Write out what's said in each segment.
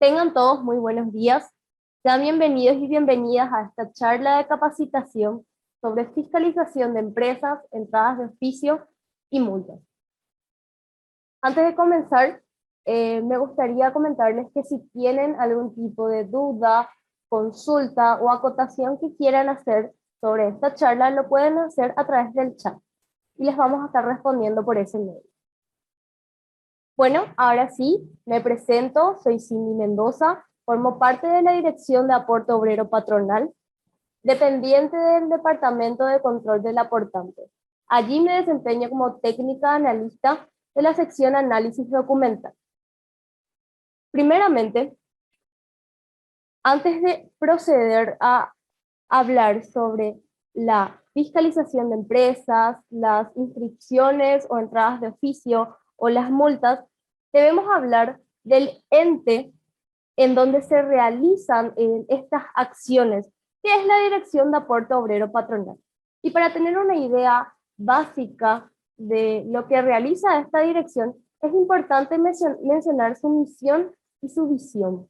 Tengan todos muy buenos días. Sean bienvenidos y bienvenidas a esta charla de capacitación sobre fiscalización de empresas, entradas de oficio y multas. Antes de comenzar, me gustaría comentarles que si tienen algún tipo de duda, consulta o acotación que quieran hacer sobre esta charla, lo pueden hacer a través del chat y les vamos a estar respondiendo por ese medio. Bueno, ahora sí, me presento, soy Cindy Mendoza, formo parte de la Dirección de Aporte Obrero Patronal, dependiente del Departamento de Control del Aportante. Allí me desempeño como técnica analista de la sección Análisis Documental. Primeramente, antes de proceder a hablar sobre la fiscalización de empresas, las inscripciones o entradas de oficio o las multas, debemos hablar del ente en donde se realizan estas acciones, que es la Dirección de Aporte Obrero Patronal. Y para tener una idea básica de lo que realiza esta dirección, es importante mencionar su misión y su visión.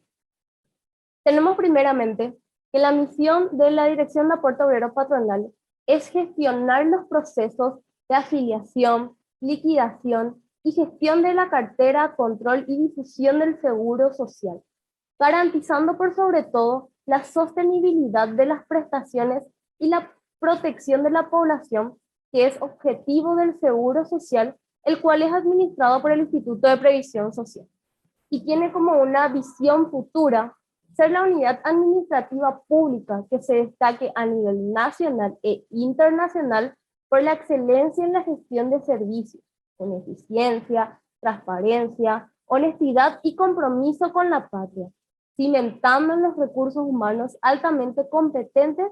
Tenemos primeramente que la misión de la Dirección de Aporte Obrero Patronal es gestionar los procesos de afiliación, liquidación y gestión de la cartera, control y difusión del seguro social, garantizando por sobre todo la sostenibilidad de las prestaciones y la protección de la población, que es objetivo del seguro social, el cual es administrado por el Instituto de Previsión Social. Y tiene como una visión futura ser la unidad administrativa pública que se destaque a nivel nacional e internacional por la excelencia en la gestión de servicios, con eficiencia, transparencia, honestidad y compromiso con la patria, cimentando en los recursos humanos altamente competentes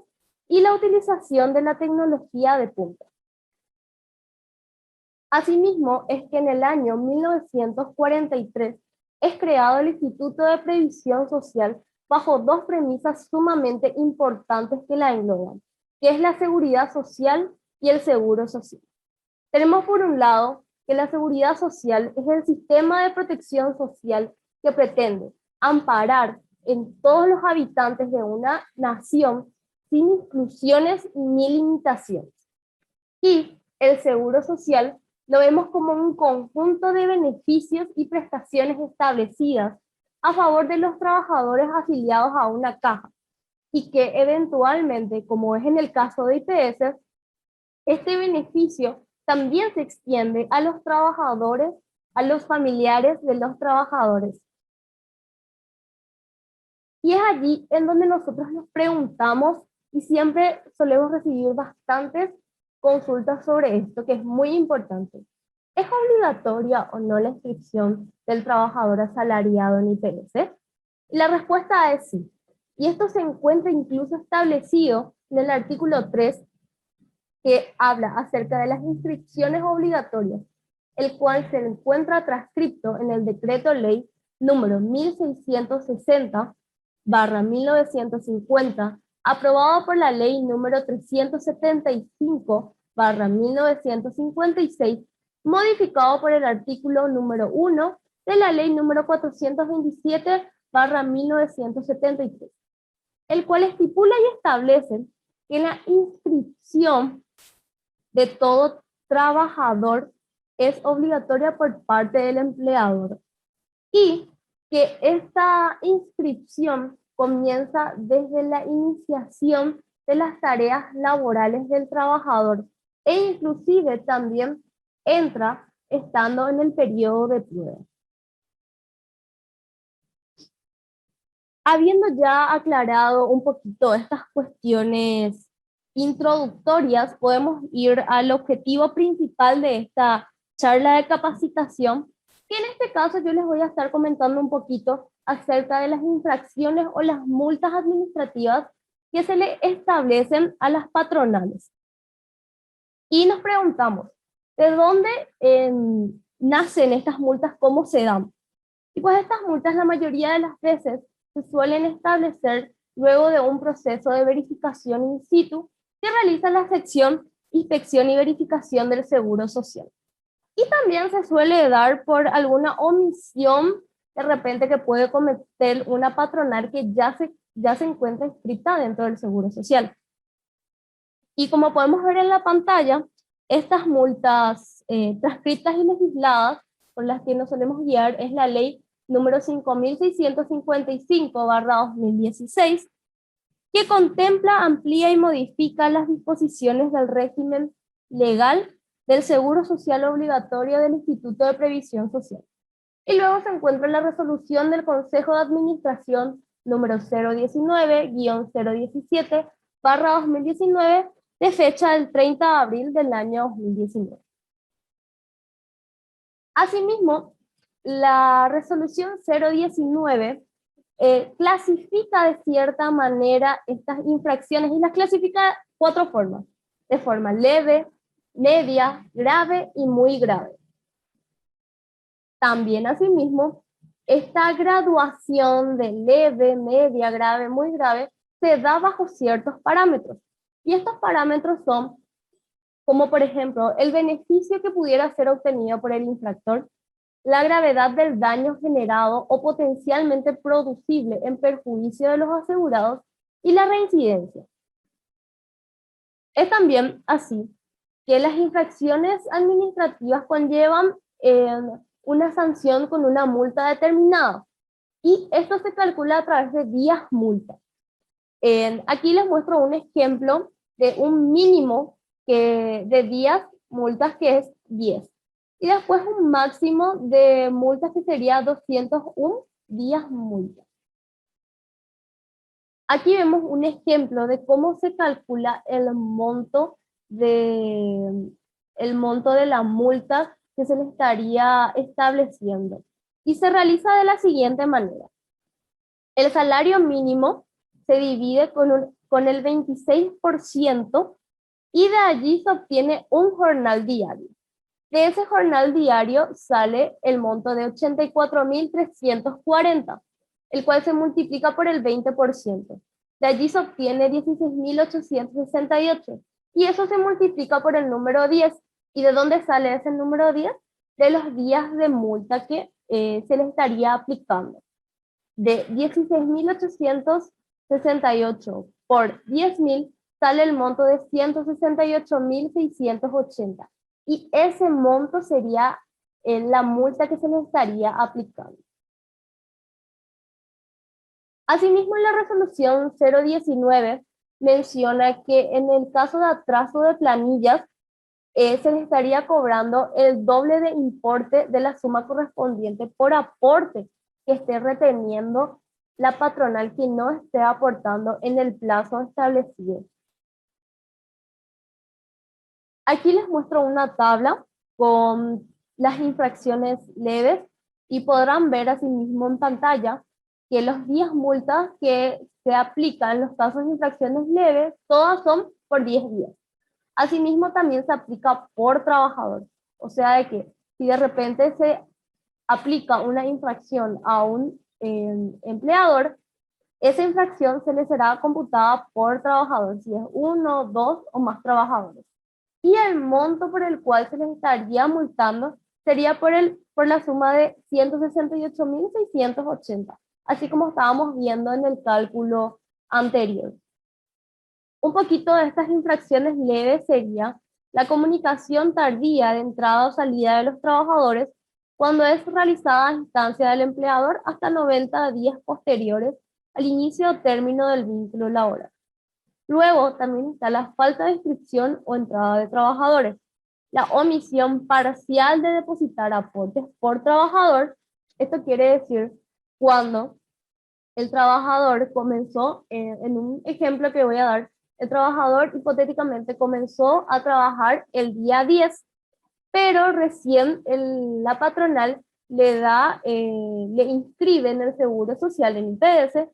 y la utilización de la tecnología de punta. Asimismo, es que en el año 1943 es creado el Instituto de Previsión Social bajo dos premisas sumamente importantes que la engloban, que es la seguridad social y el seguro social. Tenemos por un lado que la seguridad social es el sistema de protección social que pretende amparar en todos los habitantes de una nación sin exclusiones ni limitaciones. Y el seguro social lo vemos como un conjunto de beneficios y prestaciones establecidas a favor de los trabajadores afiliados a una caja y que eventualmente, como es en el caso de IPS, este beneficio también se extiende a los trabajadores, a los familiares de los trabajadores. Y es allí en donde nosotros nos preguntamos y siempre solemos recibir bastantes consultas sobre esto, que es muy importante. ¿Es obligatoria o no la inscripción del trabajador asalariado en IPS? Y la respuesta es sí. Y esto se encuentra incluso establecido en el artículo 3, que habla acerca de las inscripciones obligatorias, el cual se encuentra transcrito en el decreto ley número 1660/1950, aprobado por la ley número 375/1956, modificado por el artículo número 1 de la ley número 427/1973, el cual estipula y establece que la inscripción de todo trabajador es obligatoria por parte del empleador y que esta inscripción comienza desde la iniciación de las tareas laborales del trabajador e inclusive también entra estando en el periodo de prueba. Habiendo ya aclarado un poquito estas cuestiones introductorias, podemos ir al objetivo principal de esta charla de capacitación, que en este caso yo les voy a estar comentando un poquito acerca de las infracciones o las multas administrativas que se le establecen a las patronales. Y nos preguntamos, ¿de dónde nacen estas multas? ¿Cómo se dan? Y pues estas multas la mayoría de las veces se suelen establecer luego de un proceso de verificación in situ que realiza la sección Inspección y Verificación del Seguro Social. Y también se suele dar por alguna omisión de repente que puede cometer una patronal que ya se encuentra inscrita dentro del Seguro Social. Y como podemos ver en la pantalla, estas multas transcritas y legisladas por las que nos solemos guiar es la ley número 5655/2016, que contempla, amplía y modifica las disposiciones del régimen legal del Seguro Social Obligatorio del Instituto de Previsión Social. Y luego se encuentra la resolución del Consejo de Administración número 019-017/2019, de fecha del 30 de abril del año 2019. Asimismo, la resolución 019 clasifica de cierta manera estas infracciones y las clasifica de 4 formas: de forma leve, media, grave y muy grave. También, asimismo, esta graduación de leve, media, grave, muy grave se da bajo ciertos parámetros. Y estos parámetros son, como por ejemplo, el beneficio que pudiera ser obtenido por el infractor, la gravedad del daño generado o potencialmente producible en perjuicio de los asegurados y la reincidencia. Es también así que las infracciones administrativas conllevan una sanción con una multa determinada, y esto se calcula a través de días multa. Aquí les muestro un ejemplo de un mínimo de días multas, que es 10. Y después un máximo de multas, que sería 201 días multa. Aquí vemos un ejemplo de cómo se calcula el monto de la multa que se le estaría estableciendo. Y se realiza de la siguiente manera. El salario mínimo se divide con el 26%, y de allí se obtiene un jornal diario. De ese jornal diario sale el monto de 84.340, el cual se multiplica por el 20%. De allí se obtiene 16.868, y eso se multiplica por el número 10. ¿Y de dónde sale ese número 10? De los días de multa que se le estaría aplicando. De 16.868 por 10.000 sale el monto de 168.680. Y ese monto sería la multa que se le estaría aplicando. Asimismo, la resolución 019 menciona que en el caso de atraso de planillas, se le estaría cobrando el doble de importe de la suma correspondiente por aporte que esté reteniendo la patronal que no esté aportando en el plazo establecido. Aquí les muestro una tabla con las infracciones leves, y podrán ver asimismo en pantalla que los días multas que se aplican en los casos de infracciones leves, todas son por 10 días. Asimismo, también se aplica por trabajador. O sea, de que si de repente se aplica una infracción a un empleador, esa infracción se le será computada por trabajador, si es 1, 2 o más trabajadores. Y el monto por el cual se les estaría multando sería por la suma de 168.680, así como estábamos viendo en el cálculo anterior. Un poquito de estas infracciones leves sería la comunicación tardía de entrada o salida de los trabajadores, cuando es realizada a instancia del empleador hasta 90 días posteriores al inicio o término del vínculo laboral. Luego también está la falta de inscripción o entrada de trabajadores, la omisión parcial de depositar aportes por trabajador. Esto quiere decir cuando el trabajador comenzó, en un ejemplo que voy a dar, el trabajador hipotéticamente comenzó a trabajar el día 10, pero recién la patronal le inscribe en el Seguro Social, en IPS,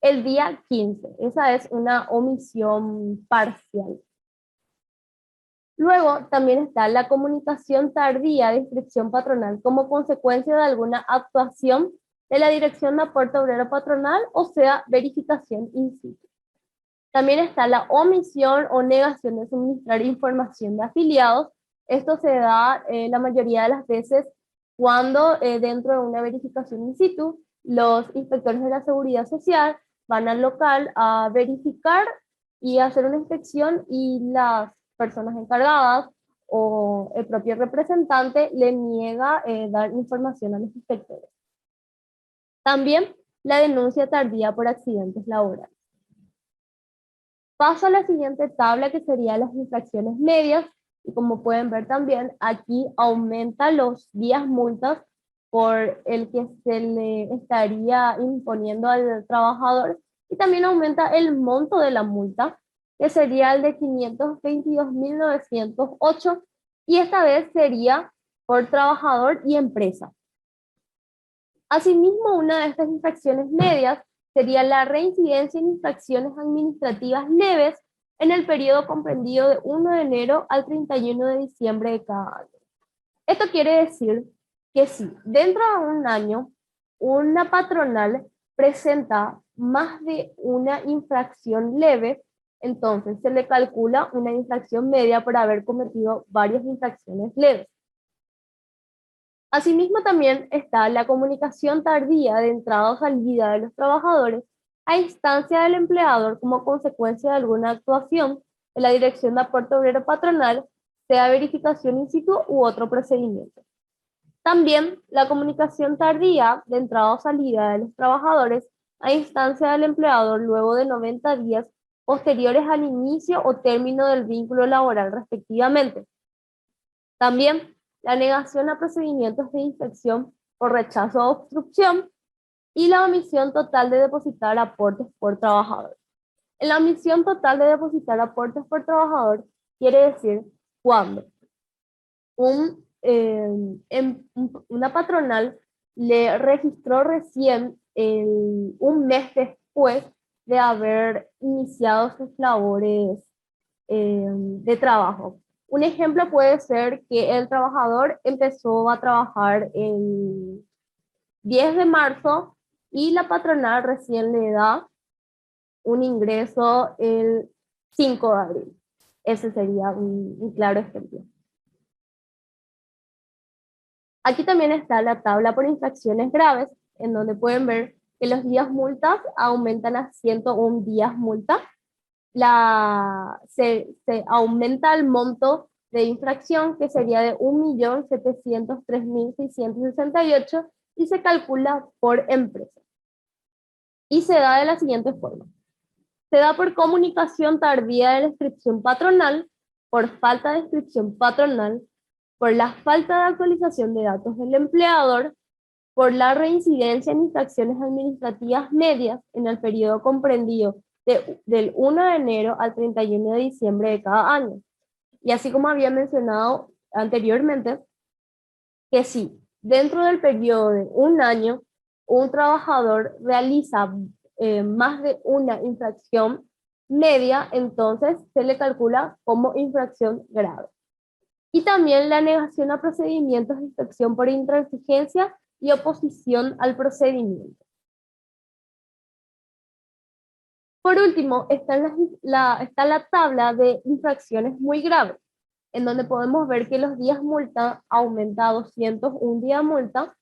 el día 15. Esa es una omisión parcial. Luego también está la comunicación tardía de inscripción patronal como consecuencia de alguna actuación de la Dirección de Aporte Obrero Patronal, o sea, verificación in situ. También está la omisión o negación de suministrar información de afiliados. Esto se da la mayoría de las veces cuando dentro de una verificación in situ, los inspectores de la seguridad social van al local a verificar y hacer una inspección, y las personas encargadas o el propio representante le niega dar información a los inspectores. También la denuncia tardía por accidentes laborales. Paso a la siguiente tabla, que serían las infracciones medias, y como pueden ver también, aquí aumenta los días multas por el que se le estaría imponiendo al trabajador, y también aumenta el monto de la multa, que sería el de 522.908, y esta vez sería por trabajador y empresa. Asimismo, una de estas infracciones medias sería la reincidencia en infracciones administrativas leves en el periodo comprendido de 1 de enero al 31 de diciembre de cada año. Esto quiere decir que si dentro de un año una patronal presenta más de una infracción leve, entonces se le calcula una infracción media por haber cometido varias infracciones leves. Asimismo, también está la comunicación tardía de entrada o salida de los trabajadores a instancia del empleador como consecuencia de alguna actuación de la Dirección de Aporte Obrero Patronal, sea verificación in situ u otro procedimiento. También la comunicación tardía de entrada o salida de los trabajadores a instancia del empleador luego de 90 días posteriores al inicio o término del vínculo laboral respectivamente. También la negación a procedimientos de inspección por rechazo o obstrucción, y la omisión total de depositar aportes por trabajador. En la omisión total de depositar aportes por trabajador quiere decir cuando una patronal le registró recién un mes después de haber iniciado sus labores de trabajo. Un ejemplo puede ser que el trabajador empezó a trabajar el 10 de marzo y la patronal recién le da un ingreso el 5 de abril. Ese sería un claro ejemplo. Aquí también está la tabla por infracciones graves, en donde pueden ver que los días multas aumentan a 101 días multa. Se aumenta el monto de infracción, que sería de 1.703.668, y se calcula por empresa. Y se da de la siguiente forma. Se da por comunicación tardía de la inscripción patronal, por falta de inscripción patronal, por la falta de actualización de datos del empleador, por la reincidencia en infracciones administrativas medias en el periodo comprendido del 1 de enero al 31 de diciembre de cada año. Y así como había mencionado anteriormente, que si dentro del periodo de un año un trabajador realiza más de una infracción media, entonces se le calcula como infracción grave. Y también la negación a procedimientos de inspección por intransigencia y oposición al procedimiento. Por último, está la tabla de infracciones muy graves, en donde podemos ver que los días multa aumenta a 201 días multa.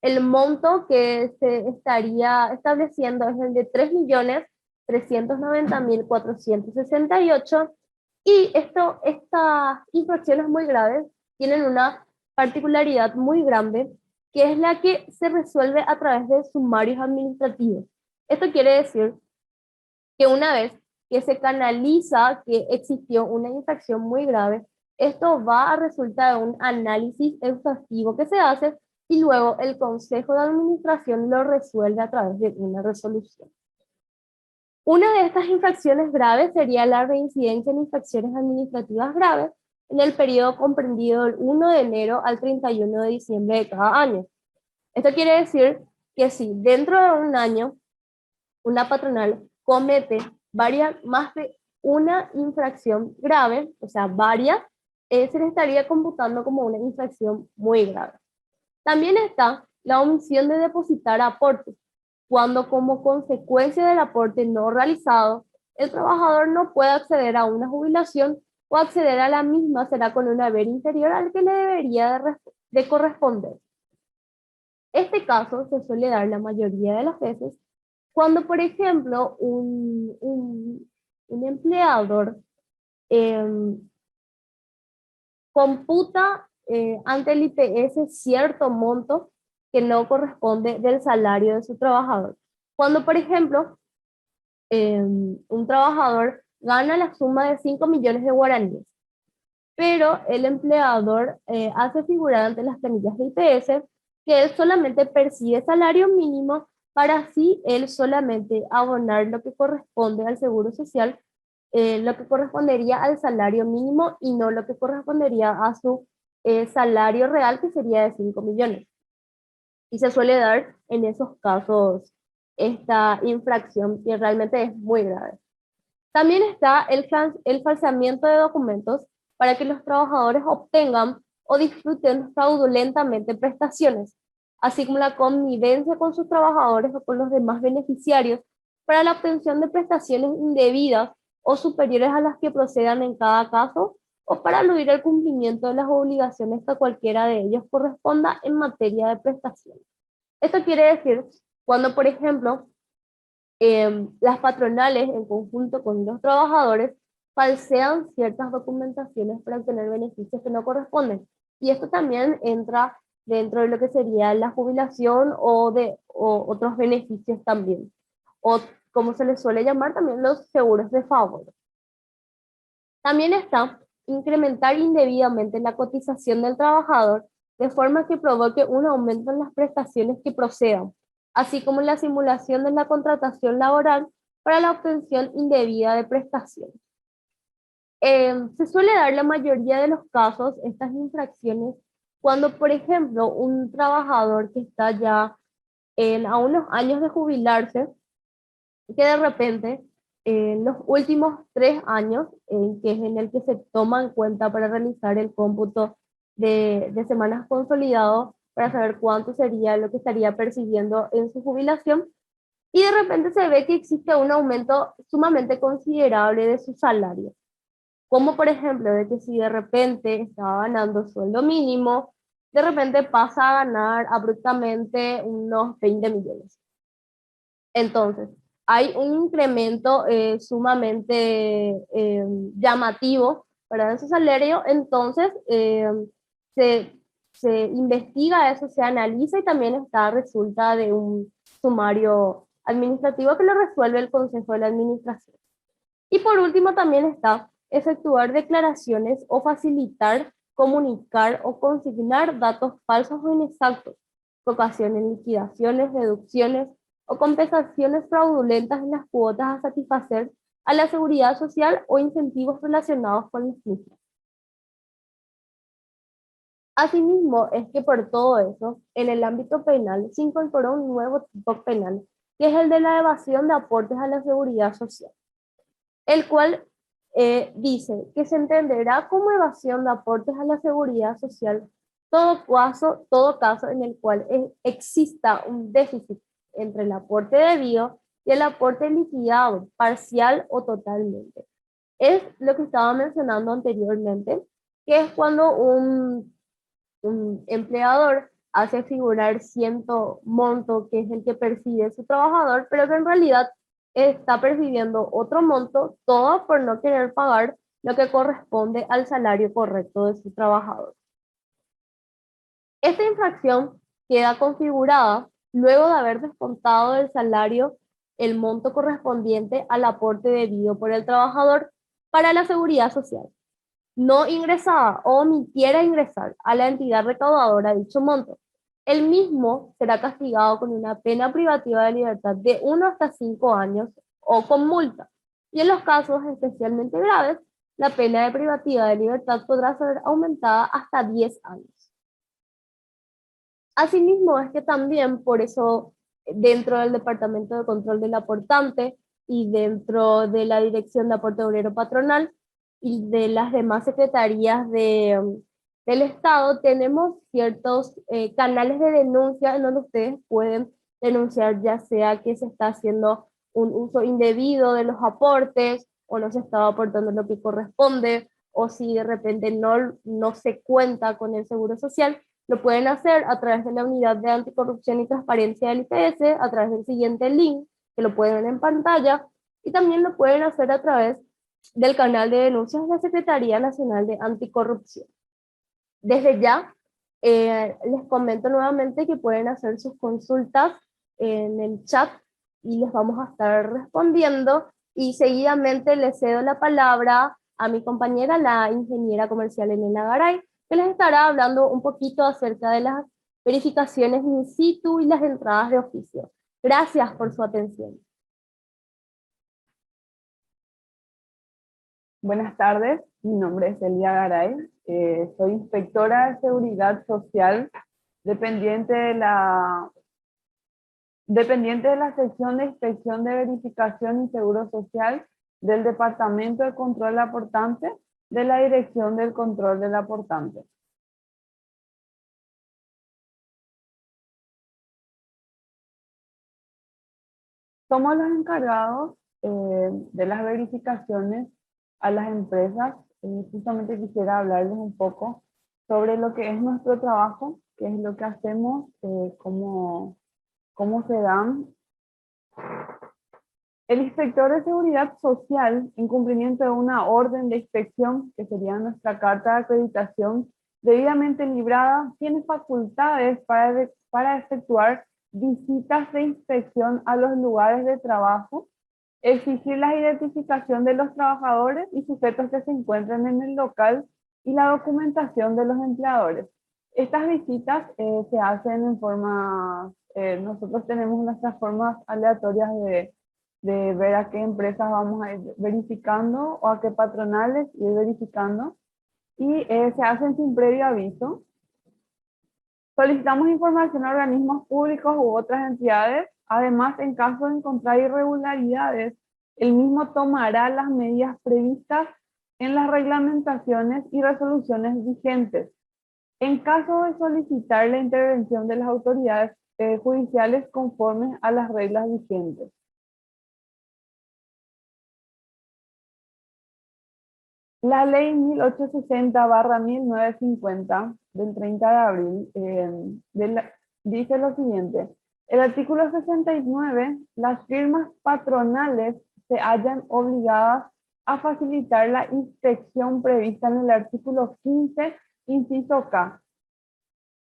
El monto que se estaría estableciendo es el de 3.390.468, y estas infracciones muy graves tienen una particularidad muy grande, que es la que se resuelve a través de sumarios administrativos. Esto quiere decir que una vez que se canaliza que existió una infracción muy grave, esto va a resultar de un análisis exhaustivo que se hace, y luego el Consejo de Administración lo resuelve a través de una resolución. Una de estas infracciones graves sería la reincidencia en infracciones administrativas graves en el periodo comprendido del 1 de enero al 31 de diciembre de cada año. Esto quiere decir que si dentro de un año una patronal comete más de una infracción grave, o sea, varias, se le estaría computando como una infracción muy grave. También está la omisión de depositar aportes, cuando como consecuencia del aporte no realizado, el trabajador no puede acceder a una jubilación, o acceder a la misma será con un haber inferior al que le debería de corresponder. Este caso se suele dar la mayoría de las veces cuando, por ejemplo, un empleador em, computa ante el IPS cierto monto que no corresponde del salario de su trabajador. Cuando, por ejemplo, un trabajador gana la suma de 5 millones de guaraníes, pero el empleador hace figurar ante las planillas de IPS que él solamente percibe salario mínimo para así él solamente abonar lo que corresponde al seguro social, lo que correspondería al salario mínimo y no lo que correspondería a su salario real, que sería de 5 millones. Y se suele dar en esos casos esta infracción que realmente es muy grave. También está el falseamiento de documentos para que los trabajadores obtengan o disfruten fraudulentamente prestaciones, así como la connivencia con sus trabajadores o con los demás beneficiarios para la obtención de prestaciones indebidas o superiores a las que procedan en cada caso, o para aludir al cumplimiento de las obligaciones que cualquiera de ellos corresponda en materia de prestaciones. Esto quiere decir cuando, por ejemplo, las patronales, en conjunto con los trabajadores, falsean ciertas documentaciones para obtener beneficios que no corresponden. Y esto también entra dentro de lo que sería la jubilación o otros beneficios también. O como se les suele llamar también los seguros de favor. También está incrementar indebidamente la cotización del trabajador de forma que provoque un aumento en las prestaciones que procedan, así como la simulación de la contratación laboral para la obtención indebida de prestaciones. Se suele dar la mayoría de los casos estas infracciones cuando, por ejemplo, un trabajador que está ya a unos años de jubilarse, que de repente en los últimos 3 años, que es en el que se toma en cuenta para realizar el cómputo de semanas consolidado, para saber cuánto sería lo que estaría percibiendo en su jubilación, y de repente se ve que existe un aumento sumamente considerable de su salario. Como por ejemplo, de que si de repente estaba ganando sueldo mínimo, de repente pasa a ganar abruptamente unos 20 millones. Entonces, hay un incremento sumamente llamativo para ese salario, entonces se, se investiga eso, se analiza y también resulta de un sumario administrativo que lo resuelve el Consejo de la Administración. Y por último también está efectuar declaraciones o facilitar, comunicar o consignar datos falsos o inexactos que ocasionen liquidaciones, deducciones o compensaciones fraudulentas en las cuotas a satisfacer a la seguridad social o incentivos relacionados con los mismos. Asimismo, es que por todo eso, en el ámbito penal se incorporó un nuevo tipo penal, que es el de la evasión de aportes a la seguridad social, el cual dice que se entenderá como evasión de aportes a la seguridad social todo caso en el cual exista un déficit entre el aporte debido y el aporte liquidado, parcial o totalmente. Es lo que estaba mencionando anteriormente, que es cuando un empleador hace figurar cierto monto que es el que percibe su trabajador, pero que en realidad está percibiendo otro monto, todo por no querer pagar lo que corresponde al salario correcto de su trabajador. Esta infracción queda configurada luego de haber descontado del salario el monto correspondiente al aporte debido por el trabajador para la seguridad social. No ingresaba o omitiera ingresar a la entidad recaudadora dicho monto, el mismo será castigado con una pena privativa de libertad de 1 hasta 5 años o con multa. Y en los casos especialmente graves, la pena de privativa de libertad podrá ser aumentada hasta 10 años. Asimismo, es que también por eso dentro del Departamento de Control del Aportante y dentro de la Dirección de Aporte Obrero Patronal y de las demás secretarías del Estado, tenemos ciertos canales de denuncia en donde ustedes pueden denunciar ya sea que se está haciendo un uso indebido de los aportes o no se está aportando lo que corresponde, o si de repente no se cuenta con el seguro social. Lo pueden hacer a través de la Unidad de Anticorrupción y Transparencia del IPS, a través del siguiente link, que lo pueden ver en pantalla, y también lo pueden hacer a través del canal de denuncias de la Secretaría Nacional de Anticorrupción. Desde ya, les comento nuevamente que pueden hacer sus consultas en el chat y les vamos a estar respondiendo, y seguidamente les cedo la palabra a mi compañera, la ingeniera comercial Elena Garay, que les estará hablando un poquito acerca de las verificaciones in situ y las entradas de oficio. Gracias por su atención. Buenas tardes, mi nombre es Elia Garay, soy inspectora de seguridad social dependiente de la sección de inspección de verificación y seguro social del Departamento de Control Aportante de la Dirección del Control del Aportante. Somos los encargados de las verificaciones a las empresas. Justamente quisiera hablarles un poco sobre lo que es nuestro trabajo, qué es lo que hacemos, cómo se dan. El inspector de seguridad social, en cumplimiento de una orden de inspección, que sería nuestra carta de acreditación debidamente librada, tiene facultades para efectuar visitas de inspección a los lugares de trabajo, exigir la identificación de los trabajadores y sujetos que se encuentren en el local y la documentación de los empleadores. Estas visitas se hacen en forma, nosotros tenemos nuestras formas aleatorias de ver a qué empresas vamos a ir verificando o a qué patronales ir verificando, y se hacen sin previo aviso. Solicitamos información a organismos públicos u otras entidades. Además, en caso de encontrar irregularidades, el mismo tomará las medidas previstas en las reglamentaciones y resoluciones vigentes. En caso de solicitar la intervención de las autoridades judiciales conforme a las reglas vigentes. La ley 1860/1950 del 30 de abril dice lo siguiente: el artículo 69, las firmas patronales se hallan obligadas a facilitar la inspección prevista en el artículo 15, inciso K,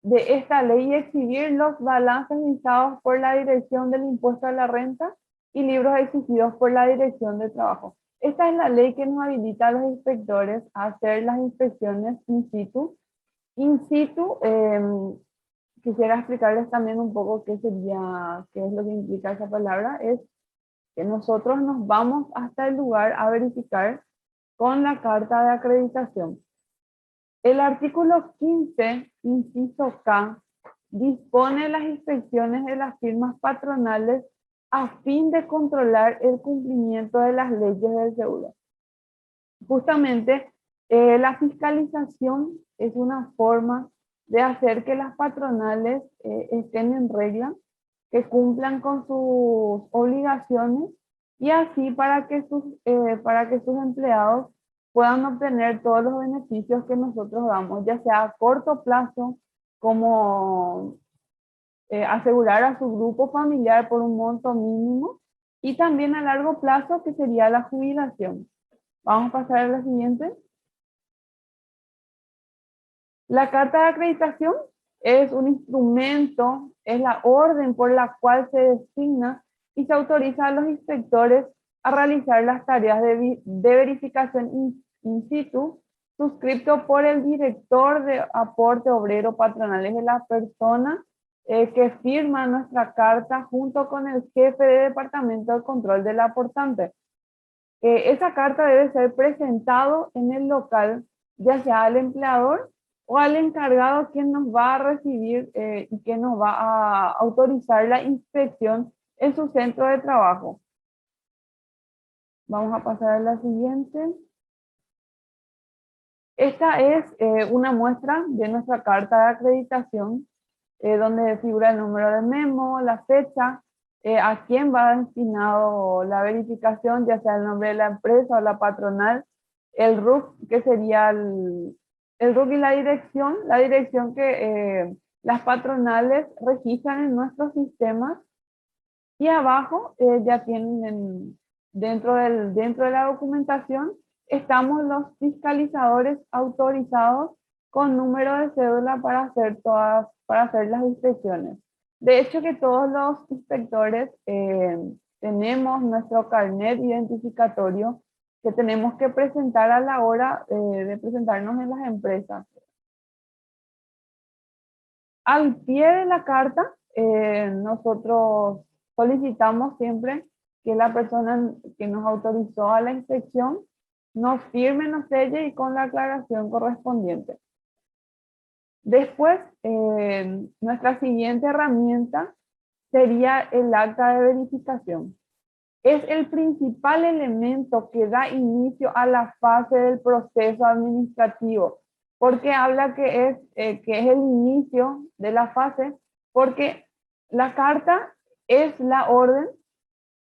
de esta ley y exhibir los balances dictados por la Dirección del Impuesto a la Renta y libros exigidos por la Dirección de Trabajo. Esta es la ley que nos habilita a los inspectores a hacer las inspecciones in situ. In situ, quisiera explicarles también un poco qué es lo que implica esa palabra. Es que nosotros nos vamos hasta el lugar a verificar con la carta de acreditación. El artículo 15, inciso K, dispone las inspecciones de las firmas patronales a fin de controlar el cumplimiento de las leyes del seguro. Justamente, la fiscalización es una forma de hacer que las patronales estén en regla, que cumplan con sus obligaciones, y así para que sus empleados puedan obtener todos los beneficios que nosotros damos, ya sea a corto plazo, como asegurar a su grupo familiar por un monto mínimo, y también a largo plazo, que sería la jubilación. Vamos a pasar a la siguiente. La carta de acreditación es un instrumento, es la orden por la cual se designa y se autoriza a los inspectores a realizar las tareas de verificación in situ, suscrito por el director de aporte obrero patronal. Es la persona que firma nuestra carta junto con el jefe de departamento de control del aportante. Esa carta debe ser presentado en el local, ya sea al empleador o al encargado, quien nos va a recibir y que nos va a autorizar la inspección en su centro de trabajo. Vamos a pasar a la siguiente. Esta es una muestra de nuestra carta de acreditación, donde figura el número de memo, la fecha, a quién va destinado la verificación, ya sea el nombre de la empresa o la patronal, el RUC, que sería el RUC y la dirección que las patronales registran en nuestros sistemas. Y abajo ya tienen dentro de la documentación, estamos los fiscalizadores autorizados con número de cédula para hacer las inspecciones. De hecho que todos los inspectores tenemos nuestro carnet identificatorio que tenemos que presentar a la hora de presentarnos en las empresas. Al pie de la carta, nosotros solicitamos siempre que la persona que nos autorizó a la inspección nos firme, nos selle y con la aclaración correspondiente. Después, nuestra siguiente herramienta sería el acta de verificación. Es el principal elemento que da inicio a la fase del proceso administrativo, porque habla que es el inicio de la fase, porque la carta es la orden,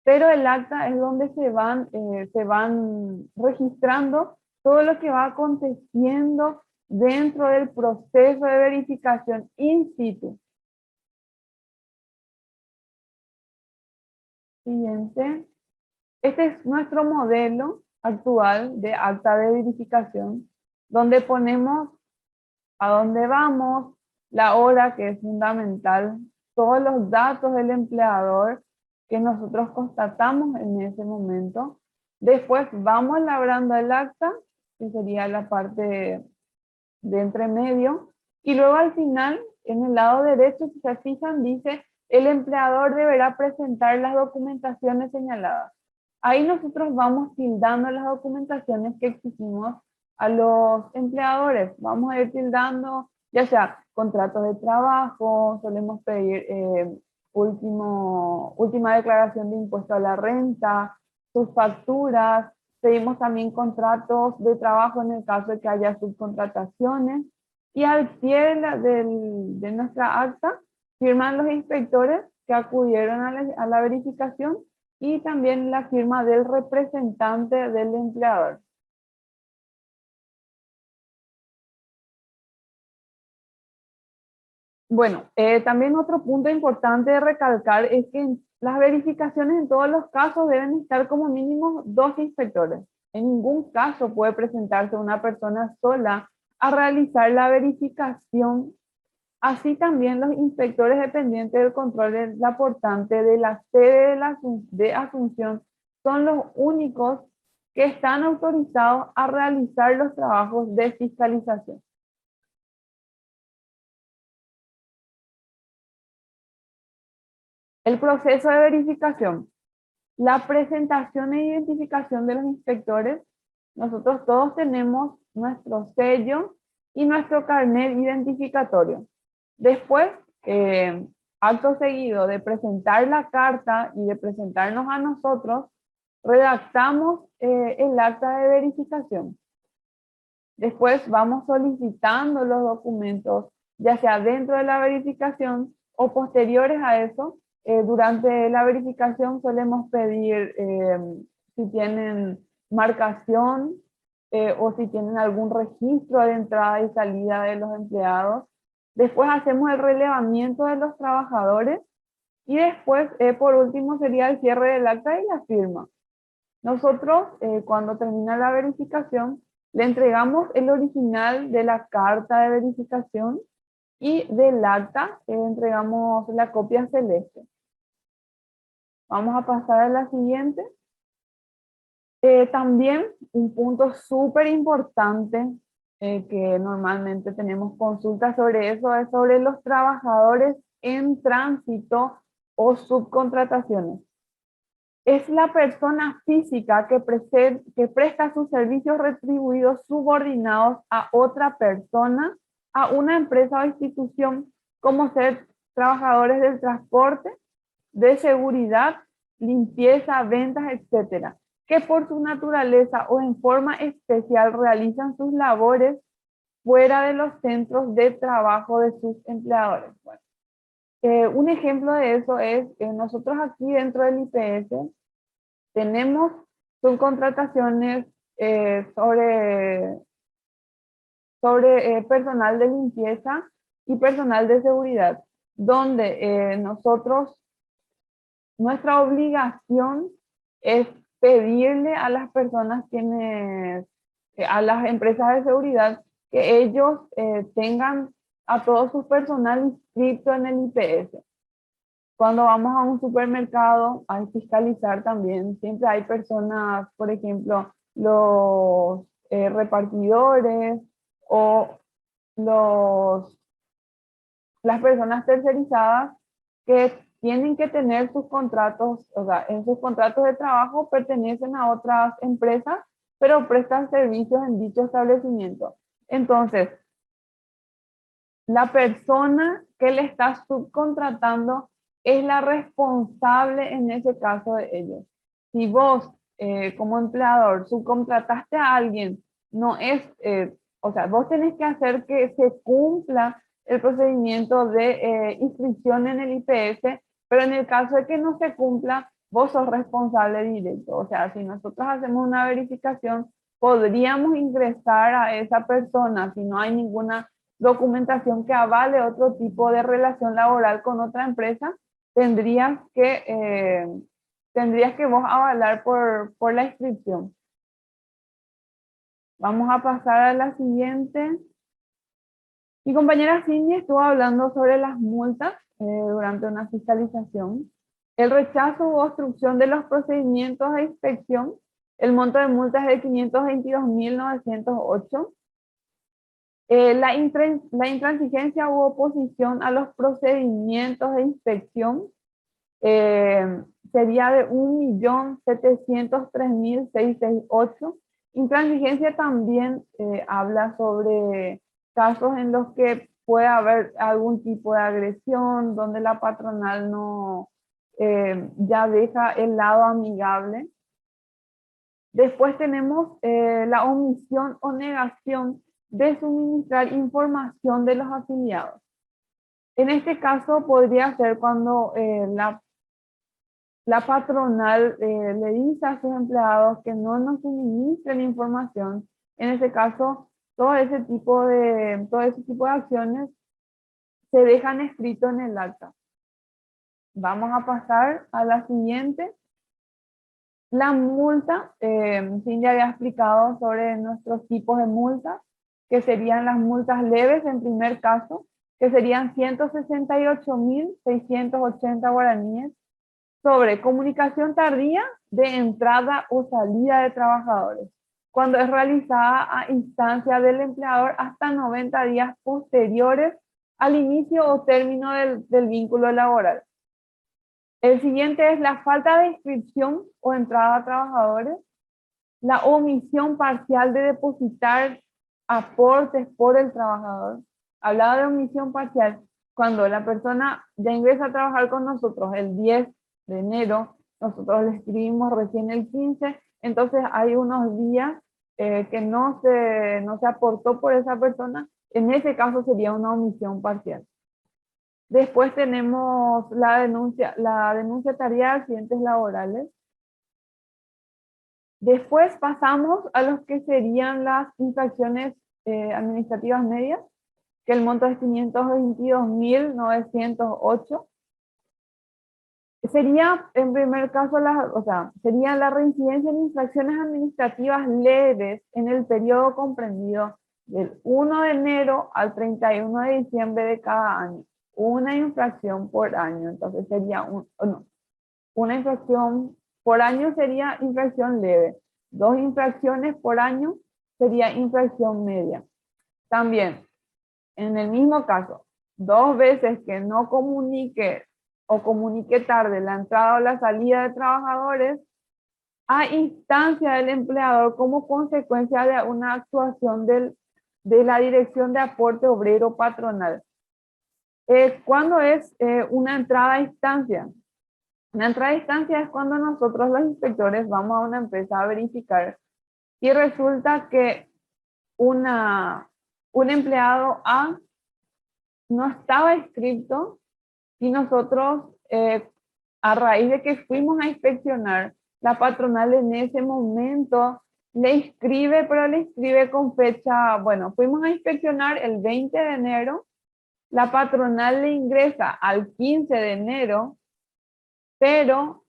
pero el acta es donde se van registrando todo lo que va aconteciendo dentro del proceso de verificación in situ. Siguiente. Este es nuestro modelo actual de acta de verificación, donde ponemos a dónde vamos, la hora, que es fundamental, todos los datos del empleador que nosotros constatamos en ese momento. Después vamos labrando el acta, que sería la parte de entre medio, y luego al final, en el lado derecho, si se fijan, dice, el empleador deberá presentar las documentaciones señaladas. Ahí nosotros vamos tildando las documentaciones que exigimos a los empleadores. Vamos a ir tildando, ya sea contratos de trabajo, solemos pedir última declaración de impuesto a la renta, sus facturas, pedimos también contratos de trabajo en el caso de que haya subcontrataciones. Y al pie de nuestra acta firman los inspectores que acudieron a la verificación y también la firma del representante del empleador. Bueno, también otro punto importante de recalcar es que las verificaciones en todos los casos deben estar como mínimo 2 inspectores. En ningún caso puede presentarse una persona sola a realizar la verificación. Así también los inspectores dependientes del control del aportante de la sede de Asunción son los únicos que están autorizados a realizar los trabajos de fiscalización. El proceso de verificación. La presentación e identificación de los inspectores. Nosotros todos tenemos nuestro sello y nuestro carnet identificatorio. Después, acto seguido de presentar la carta y de presentarnos a nosotros, redactamos el acta de verificación. Después vamos solicitando los documentos, ya sea dentro de la verificación o posteriores a eso. Durante la verificación solemos pedir si tienen marcación o si tienen algún registro de entrada y salida de los empleados. Después hacemos el relevamiento de los trabajadores y después, por último, sería el cierre del acta y la firma. Nosotros, cuando termina la verificación, le entregamos el original de la carta de verificación y del acta entregamos la copia celeste. Vamos a pasar a la siguiente. También un punto súper importante que normalmente tenemos consultas sobre eso, es sobre los trabajadores en tránsito o subcontrataciones. Es la persona física que presta sus servicios retribuidos subordinados a otra persona, a una empresa o institución, como ser trabajadores del transporte, de seguridad, limpieza, ventas, etcétera, que por su naturaleza o en forma especial realizan sus labores fuera de los centros de trabajo de sus empleadores. Bueno, un ejemplo de eso es que nosotros aquí dentro del IPS tenemos subcontrataciones sobre sobre personal de limpieza y personal de seguridad, donde nuestra obligación es pedirle a las personas a las empresas de seguridad, que ellos tengan a todo su personal inscrito en el IPS. Cuando vamos a un supermercado, hay que fiscalizar también. Siempre hay personas, por ejemplo, los repartidores o las personas tercerizadas que tienen que tener sus contratos, o sea, en sus contratos de trabajo pertenecen a otras empresas, pero prestan servicios en dicho establecimiento. Entonces, la persona que le está subcontratando es la responsable en ese caso de ellos. Si vos, como empleador, subcontrataste a alguien, no es, o sea, vos tenés que hacer que se cumpla el procedimiento de inscripción en el IPS, pero en el caso de que no se cumpla, vos sos responsable directo. O sea, si nosotros hacemos una verificación, podríamos ingresar a esa persona si no hay ninguna documentación que avale otro tipo de relación laboral con otra empresa, tendrías que vos avalar por la inscripción. Vamos a pasar a la siguiente. Mi compañera Cindy estuvo hablando sobre las multas durante una fiscalización. El rechazo u obstrucción de los procedimientos de inspección. El monto de multas es de 522.908. La intransigencia u oposición a los procedimientos de inspección sería de 1.703.668. Intransigencia también habla sobre casos en los que puede haber algún tipo de agresión, donde la patronal no ya deja el lado amigable. Después tenemos la omisión o negación de suministrar información de los afiliados. En este caso podría ser cuando la patronal le dice a sus empleados que no nos suministren información. En ese caso, todo ese tipo de acciones se dejan escrito en el acta. Vamos a pasar a la siguiente. La multa, Cindy había explicado sobre nuestros tipos de multas, que serían las multas leves en primer caso, que serían 168.680 guaraníes, sobre comunicación tardía de entrada o salida de trabajadores, cuando es realizada a instancia del empleador hasta 90 días posteriores al inicio o término del vínculo laboral. El siguiente es la falta de inscripción o entrada a trabajadores, la omisión parcial de depositar aportes por el trabajador. Hablaba de omisión parcial cuando la persona ya ingresa a trabajar con nosotros el 10 de enero, nosotros le escribimos recién el 15, entonces hay unos días que no se aportó por esa persona, en ese caso sería una omisión parcial. Después tenemos la denuncia tardía de accidentes laborales. Después pasamos a los que serían las infracciones administrativas medias, que el monto es 522.908. Sería, en primer caso, sería la reincidencia en infracciones administrativas leves en el periodo comprendido del 1 de enero al 31 de diciembre de cada año. Una infracción por año, entonces sería una infracción por año sería infracción leve. 2 infracciones por año sería infracción media. También, en el mismo caso, 2 veces que no comunique o comunique tarde la entrada o la salida de trabajadores a instancia del empleador como consecuencia de una actuación de la Dirección de Aporte Obrero Patronal. ¿Cuándo es una entrada a instancia? Una entrada a instancia es cuando nosotros los inspectores vamos a una empresa a verificar y resulta que un empleado A no estaba inscrito y nosotros, a raíz de que fuimos a inspeccionar, la patronal en ese momento Le inscribe, pero le inscribe con fecha, bueno, fuimos a inspeccionar el 20 de enero, la patronal le ingresa al 15 de enero, pero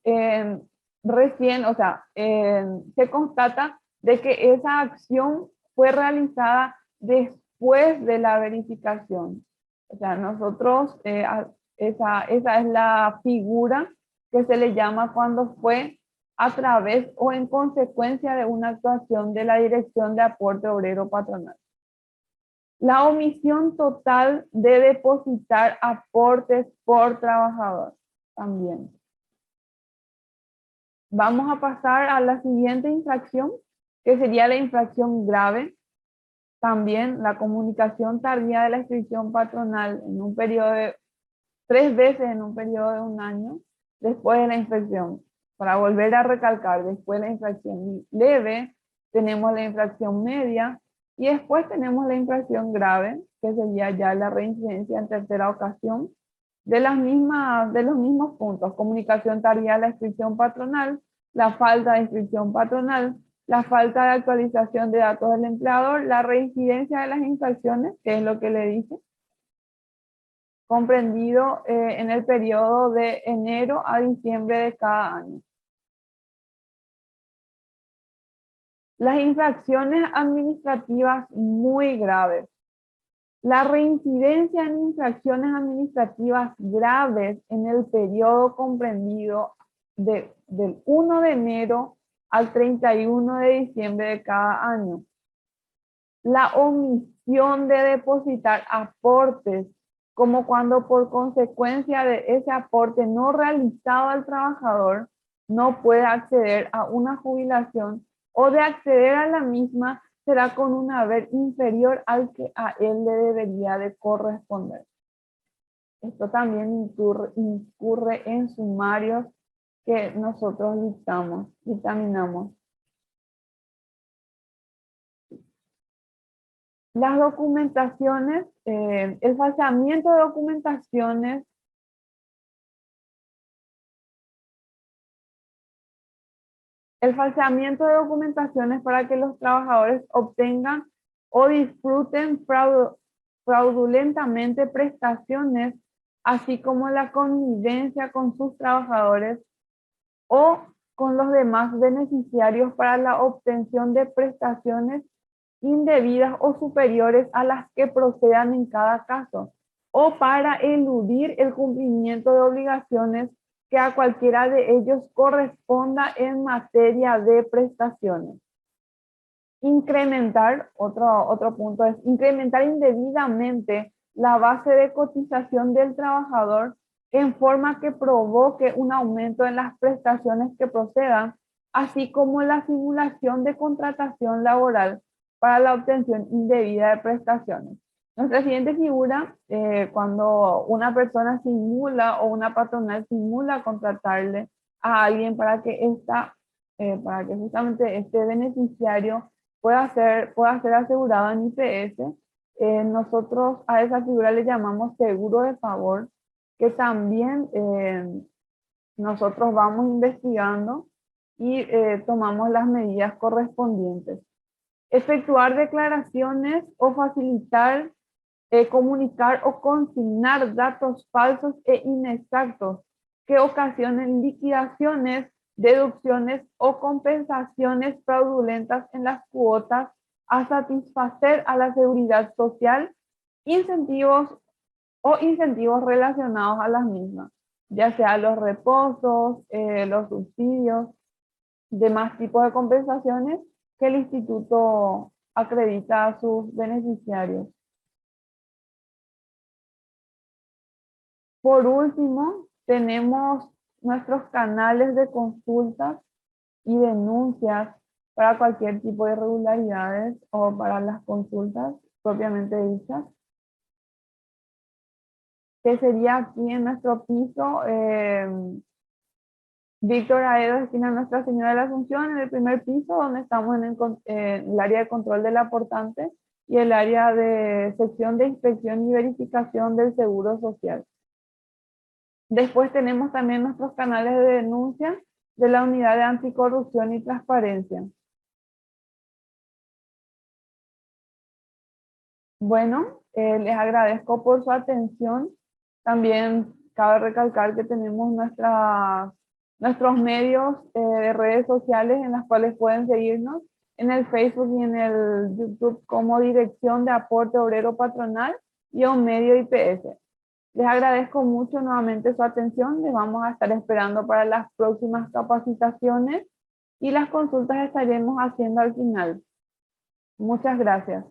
recién, o sea, se constata de que esa acción fue realizada después de la verificación. O sea, nosotros, esa es la figura que se le llama cuando fue a través o en consecuencia de una actuación de la Dirección de Aporte Obrero Patronal. La omisión total de depositar aportes por trabajador también. Vamos a pasar a la siguiente infracción, que sería la infracción grave. También la comunicación tardía de la inscripción patronal en un periodo de 3 veces en un periodo de un año después de la infracción. Para volver a recalcar, después de la infracción leve, tenemos la infracción media y después tenemos la infracción grave, que sería ya la reincidencia en tercera ocasión de los mismos puntos: comunicación tardía de la inscripción patronal, la falta de inscripción patronal, la falta de actualización de datos del empleador, la reincidencia de las infracciones, que es lo que le dije, comprendido en el periodo de enero a diciembre de cada año. Las infracciones administrativas muy graves. La reincidencia en infracciones administrativas graves en el periodo comprendido del 1 de enero al 31 de diciembre de cada año. La omisión de depositar aportes, como cuando por consecuencia de ese aporte no realizado al trabajador no puede acceder a una jubilación, o de acceder a la misma será con un haber inferior al que a él le debería de corresponder. Esto también incurre en sumarios que nosotros dictaminamos. Las documentaciones, el falseamiento de documentaciones, para que los trabajadores obtengan o disfruten fraudulentamente prestaciones, así como la connivencia con sus trabajadores o con los demás beneficiarios para la obtención de prestaciones indebidas o superiores a las que procedan en cada caso, o para eludir el cumplimiento de obligaciones que a cualquiera de ellos corresponda en materia de prestaciones. Otro punto es incrementar indebidamente la base de cotización del trabajador en forma que provoque un aumento en las prestaciones que procedan, así como la simulación de contratación laboral para la obtención indebida de prestaciones. Nuestra siguiente figura, cuando una persona simula o una patronal simula contratarle a alguien para que justamente este beneficiario pueda ser asegurado en IPS, nosotros a esa figura le llamamos seguro de favor, que también nosotros vamos investigando y tomamos las medidas correspondientes. Efectuar declaraciones o facilitar, comunicar o consignar datos falsos e inexactos que ocasionen liquidaciones, deducciones o compensaciones fraudulentas en las cuotas a satisfacer a la seguridad social, incentivos relacionados a las mismas, ya sea los reposos, los subsidios, demás tipos de compensaciones que el instituto acredita a sus beneficiarios. Por último, tenemos nuestros canales de consultas y denuncias para cualquier tipo de irregularidades o para las consultas propiamente dichas, que sería aquí en nuestro piso, Víctor Aedo, esquina Nuestra Señora de la Asunción, en el primer piso, donde estamos en el área de control del aportante y el área de sección de inspección y verificación del Seguro Social. Después tenemos también nuestros canales de denuncia de la Unidad de Anticorrupción y Transparencia. Bueno, les agradezco por su atención. También cabe recalcar que tenemos nuestros medios de redes sociales en las cuales pueden seguirnos en el Facebook y en el YouTube como Dirección de Aporte Obrero Patronal y un medio IPS. Les agradezco mucho nuevamente su atención. Les vamos a estar esperando para las próximas capacitaciones y las consultas estaremos haciendo al final. Muchas gracias.